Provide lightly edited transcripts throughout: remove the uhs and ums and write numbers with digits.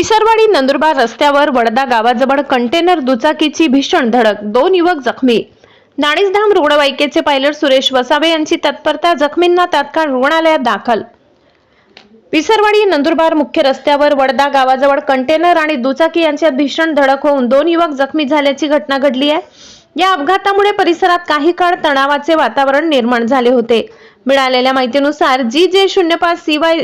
विसरवाडी नंदुरबार रस्त्यावर वडदा गावाजवळ कंटेनर दुचाकीची भीषण धडक, 2 युवक जखमी. नाणीसधाम रुग्णवाहिकेचे पायलट सुरेश वसावे यांची तत्परता, जखमींना तात्काळ रुग्णालयात दाखल. विसरवाडी नंदुरबार मुख्य रस्त्यावर वडदा गावाजवळ कंटेनर आणि दुचाकी यांच्यात भीषण धडक होऊन 2 युवक जखमी झाल्याची घटना घडली आहे. या अपघातामुळे परिसरात काही काळ तणावाचे वातावरण निर्माण झाले होते. मिळालेल्या माहितीनुसार GJ05 CY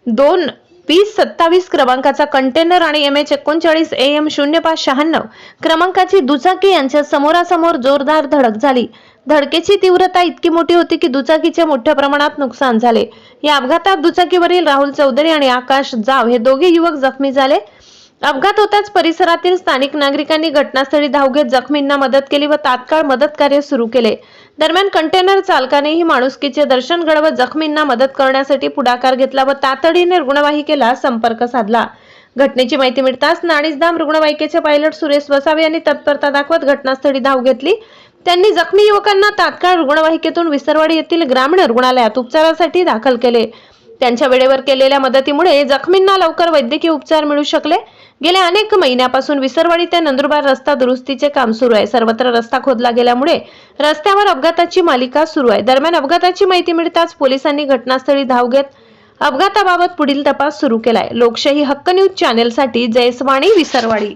2-2027 क्रमांकाचा कंटेनर आणि MH39 AM 0596 क्रमांकाची दुचाकी यांच्या समोरासमोर जोरदार धडक झाली. धडकेची तीव्रता इतकी मोठी होती की दुचाकीचे मोठ्या प्रमाणात नुकसान झाले. या अपघातात दुचाकीवरील राहुल चौधरी आणि आकाश जाव हे दोघे युवक जखमी झाले. अपघात होताच परिसरातील स्थानिक नागरिकांनी घटनास्थळी धाव घेत जखमींना मदत केली व तात्काळ मदत कार्य सुरू केले. दरम्यान कंटेनर चालकानेही माणुसकीचे दर्शन घडवत जखमींना मदत करण्यासाठी पुढाकार घेतला व तातडीने रुग्णवाहिकेला संपर्क साधला. घटनेची माहिती मिळताच नाणीसधाम रुग्णवाहिकेचे पायलट सुरेश वसावे यांनी तत्परता दाखवत घटनास्थळी धाव घेतली. त्यांनी जखमी युवकांना तात्काळ रुग्णवाहिकेतून विसरवाडी येथील ग्रामीण रुग्णालयात उपचारासाठी दाखल केले. त्यांच्या वेळेवर केलेल्या मदतीमुळे जखमींना लवकर वैद्यकीय उपचार मिळू शकले. गेल्या अनेक महिन्यापासून विसरवाडी ते नंदुरबार रस्ता दुरुस्तीचे काम सुरू आहे. सर्वत्र रस्ता खोदला गेल्यामुळे रस्त्यावर अपघाताची मालिका सुरू आहे. दरम्यान अपघाताची माहिती मिळताच पोलिसांनी घटनास्थळी धाव घेत अपघाताबाबत पुढील तपास सुरू केलाय. लोकशाही हक्क न्यूज चॅनेलसाठी जयस्वाणी, विसरवाडी.